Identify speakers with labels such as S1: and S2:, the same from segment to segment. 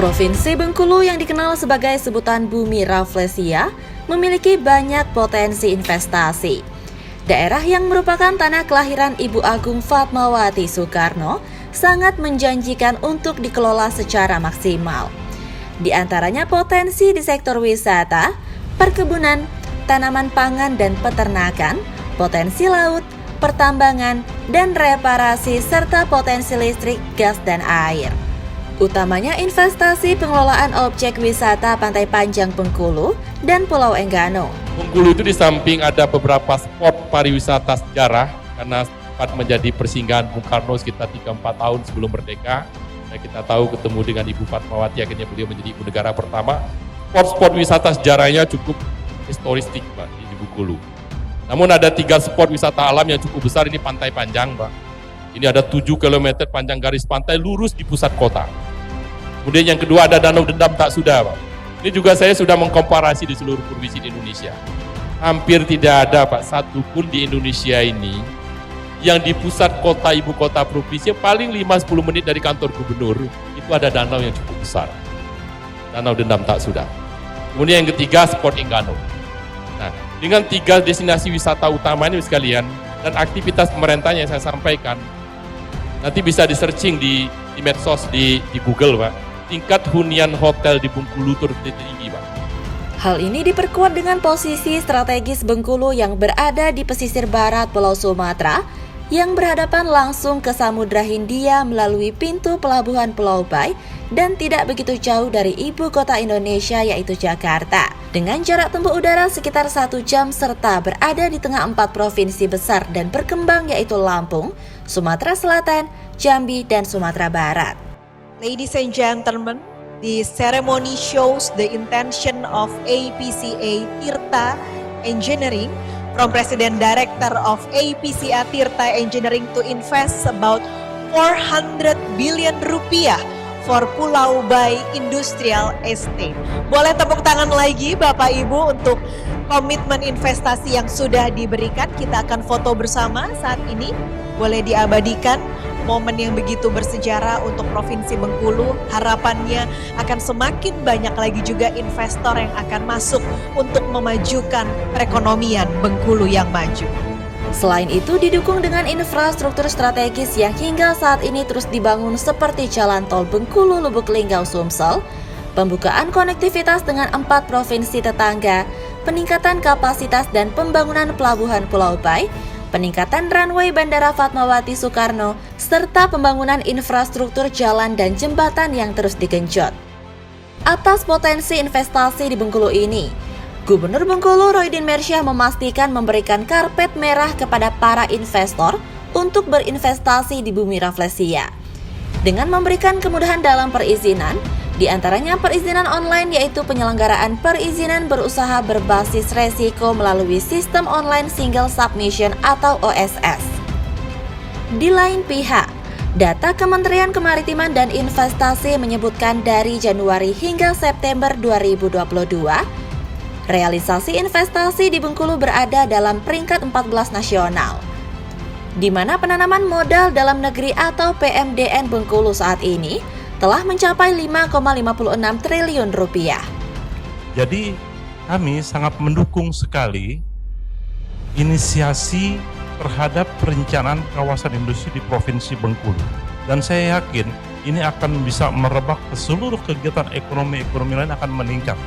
S1: Provinsi Bengkulu yang dikenal sebagai sebutan bumi Rafflesia memiliki banyak potensi investasi. Daerah yang merupakan tanah kelahiran Ibu Agung Fatmawati Soekarno sangat menjanjikan untuk dikelola secara maksimal. Di antaranya potensi di sektor wisata, perkebunan, tanaman pangan dan peternakan, potensi laut, pertambangan, dan reparasi serta potensi listrik, gas, dan air. Utamanya investasi pengelolaan objek wisata Pantai Panjang Bengkulu dan Pulau Enggano.
S2: Bengkulu itu di samping ada beberapa spot pariwisata sejarah karena sempat menjadi persinggahan Bung Karno sekitar 3-4 tahun sebelum merdeka. Dan kita tahu ketemu dengan Ibu Fatmawati, akhirnya beliau menjadi ibu negara pertama. Spot-spot wisata sejarahnya cukup historistik, Mbak, di Bengkulu. Namun ada 3 spot wisata alam yang cukup besar, ini Pantai Panjang, Mbak. Ini ada 7 km panjang garis pantai lurus di pusat kota. Kemudian yang kedua ada Danau Dendam Tak Suda, Pak. Ini juga saya sudah mengkomparasi di seluruh provinsi di Indonesia. Hampir tidak ada, Pak, satu pun di Indonesia ini yang di pusat kota, ibu kota provinsi paling 5-10 menit dari kantor gubernur, itu ada danau yang cukup besar. Danau Dendam Tak Suda. Kemudian yang ketiga, spot Enggano. Nah, dengan 3 destinasi wisata utama ini sekalian, dan aktivitas pemerintah yang saya sampaikan, nanti bisa di-searching di medsos, di Google, Pak. Tingkat hunian hotel di Bengkulu tertinggi, Pak.
S1: Hal ini diperkuat dengan posisi strategis Bengkulu yang berada di pesisir barat Pulau Sumatera, yang berhadapan langsung ke Samudra Hindia melalui pintu pelabuhan Pulau Bai dan tidak begitu jauh dari ibu kota Indonesia yaitu Jakarta. Dengan jarak tempuh udara sekitar 1 jam serta berada di tengah 4 provinsi besar dan berkembang yaitu Lampung, Sumatera Selatan, Jambi, dan Sumatera Barat.
S3: Ladies and gentlemen, the ceremony shows the intention of APCA Tirta Engineering from President Director of APCA Tirta Engineering to invest about 400 billion rupiah for Pulau Bai Industrial Estate. Boleh tepuk tangan lagi Bapak Ibu untuk komitmen investasi yang sudah diberikan. Kita akan foto bersama saat ini. Boleh diabadikan momen yang begitu bersejarah untuk Provinsi Bengkulu. Harapannya akan semakin banyak lagi juga investor yang akan masuk untuk memajukan perekonomian Bengkulu yang maju.
S1: Selain itu didukung dengan infrastruktur strategis yang hingga saat ini terus dibangun seperti jalan tol Bengkulu Lubuk Linggau Sumsel, pembukaan konektivitas dengan 4 provinsi tetangga, peningkatan kapasitas dan pembangunan pelabuhan Pulau Bai, peningkatan runway Bandara Fatmawati Soekarno, serta pembangunan infrastruktur jalan dan jembatan yang terus digenjot. Atas potensi investasi di Bengkulu ini, Gubernur Bengkulu Roydin Mersyah memastikan memberikan karpet merah kepada para investor untuk berinvestasi di bumi Rafflesia. Dengan memberikan kemudahan dalam perizinan, di antaranya perizinan online yaitu penyelenggaraan perizinan berusaha berbasis resiko melalui sistem online single submission atau OSS. Di lain pihak, data Kementerian Kemaritiman dan Investasi menyebutkan dari Januari hingga September 2022, realisasi investasi di Bengkulu berada dalam peringkat 14 nasional, di mana penanaman modal dalam negeri atau PMDN Bengkulu saat ini telah mencapai 5,56 triliun rupiah.
S4: Jadi kami sangat mendukung sekali inisiasi terhadap perencanaan kawasan industri di Provinsi Bengkulu. Dan saya yakin ini akan bisa merebak ke seluruh kegiatan ekonomi lain akan meningkat.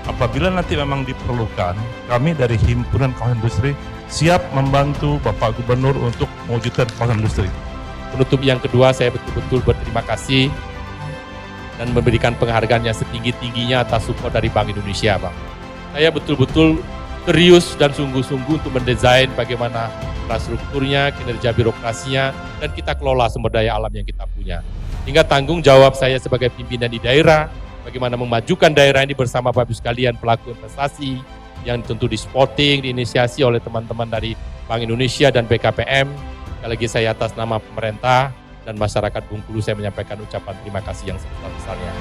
S4: Apabila nanti memang diperlukan, kami dari Himpunan Kawasan Industri siap membantu Bapak Gubernur untuk mewujudkan kawasan industri.
S2: Penutup yang kedua, saya betul-betul berterima kasih dan memberikan penghargaan yang setinggi-tingginya atas support dari Bank Indonesia, Bang. Saya betul-betul serius dan sungguh-sungguh untuk mendesain bagaimana infrastrukturnya, kinerja birokrasinya, dan kita kelola sumber daya alam yang kita punya. Hingga tanggung jawab saya sebagai pimpinan di daerah, bagaimana memajukan daerah ini bersama Bapak Ibu sekalian pelaku investasi, yang tentu di-supporting, diinisiasi oleh teman-teman dari Bank Indonesia dan BKPM. Sekali lagi saya atas nama pemerintah dan masyarakat Bengkulu saya menyampaikan ucapan terima kasih yang sebesar-besarnya.